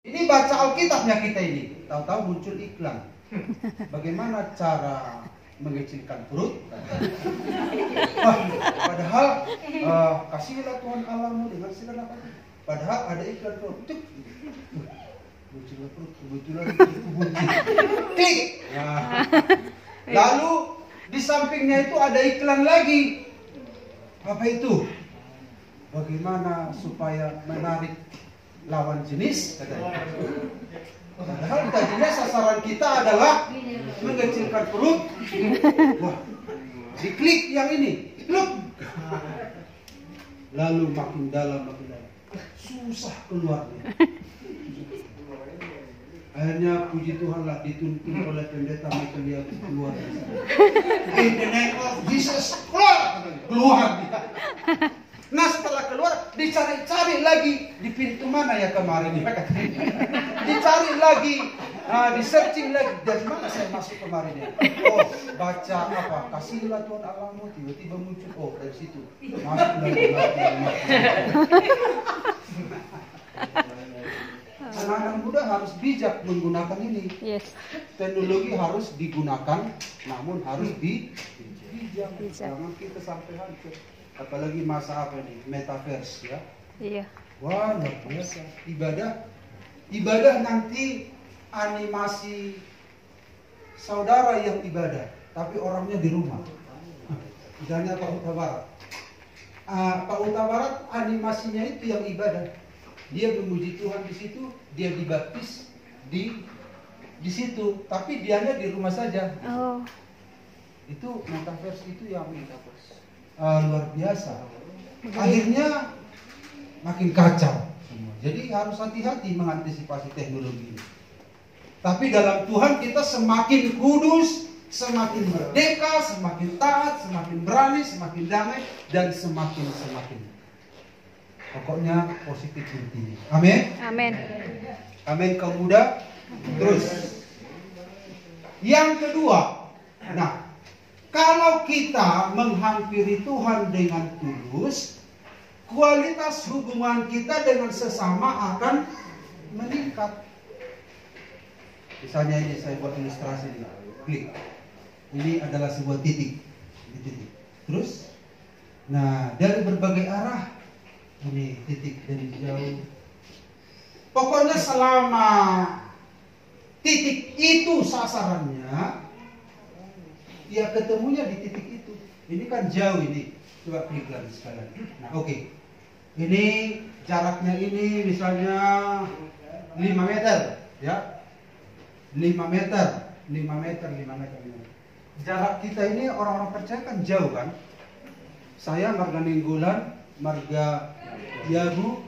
Ini baca Alkitabnya kita ini, tahu-tahu muncul iklan. Bagaimana cara mengecilkan perut? Padahal kasihlah Tuhan Allahmu dengan segala apa. Padahal ada iklan perut. Muncullah perut, kebetulan itu muncul. Klik. Nah. Lalu di sampingnya itu ada iklan lagi. Apa itu? Bagaimana supaya menarik lawan jenis, katanya. Padahal tadinya sasaran kita adalah mengecilkan perut. Wah, diklik yang ini, klik. Lalu makin dalam, susah keluarnya. Akhirnya puji Tuhan lah dituntun oleh pendeta Michael yang keluar. In the name of Jesus, keluar dia. Nah setelah keluar dicari-cari lagi di pintu mana ya kemarin ya, dicari lagi, di searching lagi dari mana saya masuk kemarin ya. Oh baca apa? Kasihlah Tuhan Allahmu, tiba-tiba muncul. Oh dari situ masuk lagi. Anak-anak muda harus bijak menggunakan ini. Yes. Teknologi harus digunakan, namun harus bijak. Jangan kita sampai hancur. Apalagi masa apa ini? Metaverse ya. Iya. Wah luar biasa. Ibadah nanti animasi saudara yang ibadah, tapi orangnya di rumah. Misalnya Pak Huta Barat. Pak Huta Barat animasinya itu yang ibadah. Dia memuji Tuhan di situ, dia dibaptis di situ, tapi dianya di rumah saja. Oh. Itu metaverse itu yang metaverse. Luar biasa. Akhirnya makin kacau semua. Jadi harus hati-hati mengantisipasi teknologi ini. Tapi dalam Tuhan kita semakin kudus, semakin merdeka, semakin taat, semakin berani, semakin damai, dan semakin. Pokoknya positif intinya. Amin. Amin. Amin kaum muda. Terus. Yang kedua, kalau kita menghampiri Tuhan dengan tulus, kualitas hubungan kita dengan sesama akan meningkat. Misalnya ini saya buat ilustrasi ini. Klik. Ini adalah sebuah titik. Terus, dari berbagai arah, ini titik dari jauh. Pokoknya selama titik itu sasarannya, dia ketemunya di titik itu. Ini kan jauh ini. Coba klik lagi sekalian. Oke. Ini jaraknya ini misalnya 5 meter, ya. 5 meter. Jarak kita ini orang-orang percaya kan jauh kan. Saya Marga Ninggolan, Marga Yabu,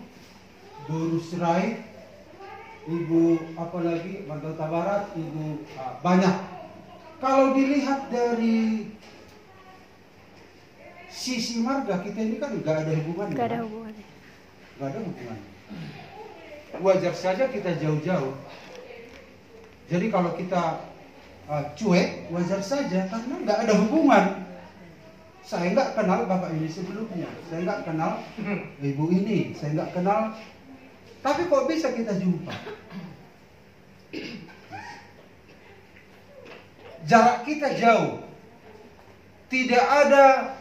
Guru Serai, Ibu apa lagi, Marga Huta Barat, Ibu banyak. Kalau dilihat dari sisi marga kita ini kan nggak ada hubungan. Nggak ada hubungan. Wajar saja kita jauh-jauh. Jadi kalau kita cuek, wajar saja karena nggak ada hubungan. Saya nggak kenal bapak ini sebelumnya, saya nggak kenal ibu ini, saya nggak kenal. Tapi kok bisa kita jumpa? Jarak kita jauh. Tidak ada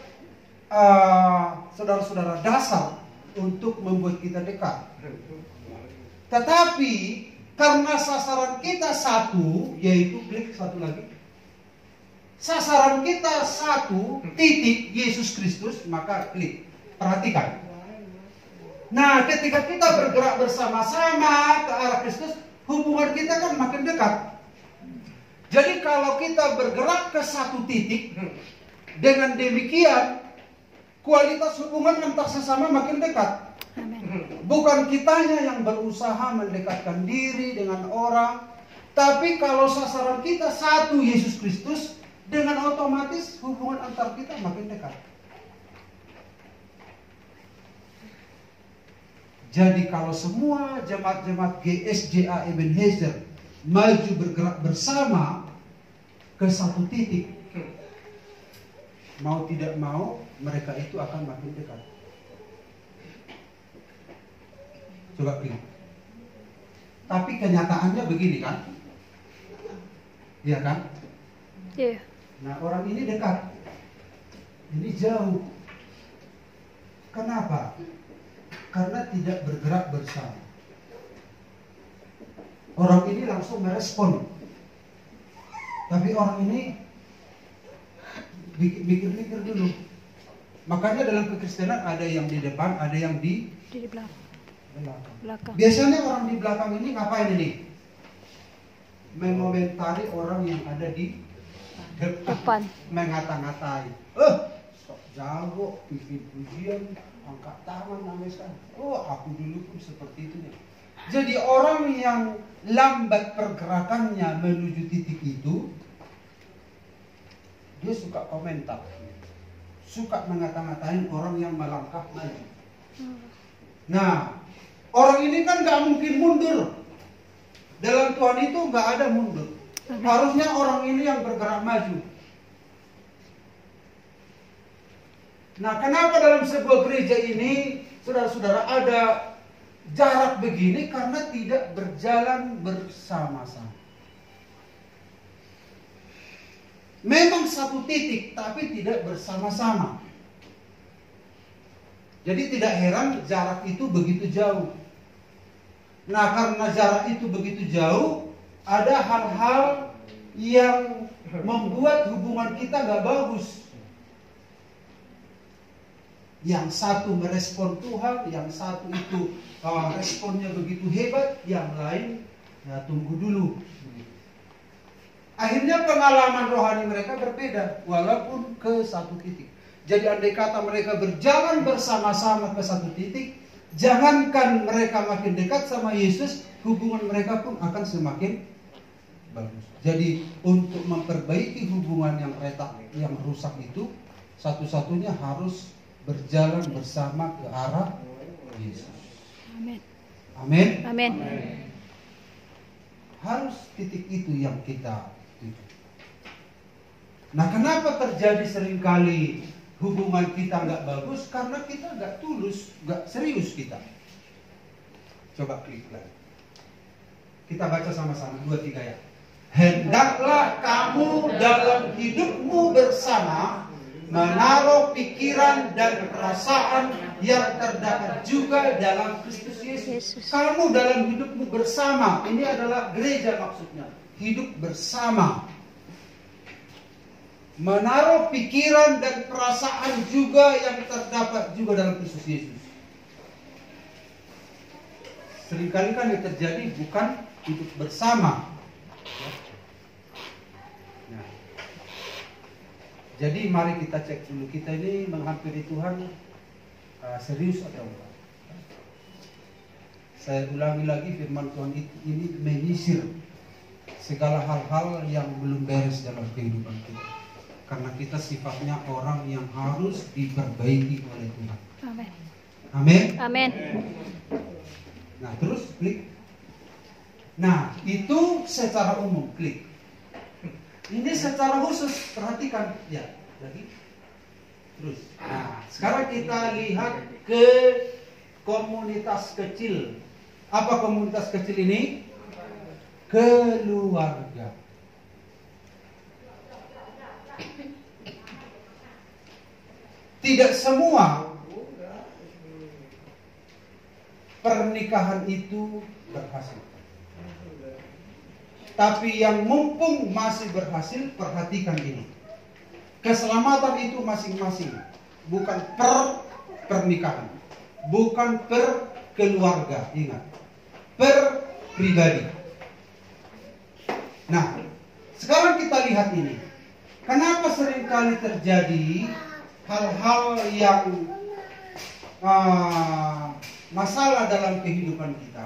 saudara-saudara dasar untuk membuat kita dekat. Tetapi karena sasaran kita satu, yaitu klik satu lagi. Sasaran kita satu, titik Yesus Kristus, maka klik. Perhatikan. Nah, ketika kita bergerak bersama-sama ke arah Kristus, hubungan kita kan makin dekat. Jadi kalau kita bergerak ke satu titik, dengan demikian kualitas hubungan antar sesama makin dekat. Bukan kitanya yang berusaha mendekatkan diri dengan orang, tapi kalau sasaran kita satu Yesus Kristus, dengan otomatis hubungan antar kita makin dekat. Jadi kalau semua jemaat-jemaat GSJA Ebenezer maju bergerak bersama ke satu titik, mau tidak mau mereka itu akan makin dekat. Coba klik. Tapi kenyataannya begini kan? Iya kan? Iya. Nah, orang ini dekat, ini jauh. Kenapa? Karena tidak bergerak bersama. Orang ini langsung merespon. Tapi orang ini mikir-mikir dulu. Makanya dalam kekristenan ada yang di depan, ada yang di belakang. Biasanya orang di belakang ini ngapain ini? Mengomentari orang yang ada di depan, mengata-ngatai. Sok jago, bikin pujian, angkat tangan, nangis kan. Aku dulu pun seperti itu. Jadi orang yang lambat pergerakannya menuju titik itu, dia suka komentar, suka mengata-ngatain orang yang melangkah maju. Nah, orang ini kan gak mungkin mundur. Dalam Tuhan itu gak ada mundur. Harusnya orang ini yang bergerak maju. Nah, kenapa dalam sebuah gereja ini, saudara-saudara, ada jarak begini? Karena tidak berjalan bersama-sama. Memang satu titik, tapi tidak bersama-sama. Jadi tidak heran jarak itu begitu jauh. Nah, karena jarak itu begitu jauh, ada hal-hal yang membuat hubungan kita gak bagus. Yang satu merespon Tuhan, yang satu itu responnya begitu hebat, yang lain ya tunggu dulu. Akhirnya pengalaman rohani mereka berbeda, walaupun ke satu titik. Jadi andai kata mereka berjalan bersama-sama ke satu titik, jangankan mereka makin dekat sama Yesus, hubungan mereka pun akan semakin bagus. Jadi untuk memperbaiki hubungan yang retak, yang rusak itu, satu-satunya harus berjalan bersama ke arah Yesus. Amin. Amin. Amin. Harus titik itu yang kita tuju. Nah, kenapa terjadi seringkali hubungan kita nggak bagus? Karena kita nggak tulus, nggak serius kita. Coba klik lagi. Kita baca sama-sama 2-3 ya. Hendaklah kamu dalam hidupmu bersama menaruh pikiran dan perasaan yang terdapat juga dalam Kristus Yesus. Kamu dalam hidupmu bersama, ini adalah gereja maksudnya. Hidup bersama. Menaruh pikiran dan perasaan juga yang terdapat juga dalam Kristus Yesus. Seringkali kan yang terjadi bukan hidup bersama. Nah, jadi mari kita cek dulu, kita ini menghampiri Tuhan serius atau enggak. Saya ulangi lagi, firman Tuhan ini menyisir segala hal-hal yang belum beres dalam kehidupan kita. Karena kita sifatnya orang yang harus diperbaiki oleh Tuhan. Amin. Amin. Amin. Nah, terus klik. Nah, itu secara umum, klik. Ini secara khusus, perhatikan. Ya, lagi. Terus. Nah, sekarang kita lihat ke komunitas kecil. Apa komunitas kecil ini? Keluarga. Tidak semua pernikahan itu berhasil. Tapi yang mumpung masih berhasil, perhatikan ini. Keselamatan itu masing-masing, bukan per pernikahan, bukan per keluarga, ingat, per pribadi. Nah, sekarang kita lihat ini. Kenapa seringkali terjadi hal-hal yang masalah dalam kehidupan kita?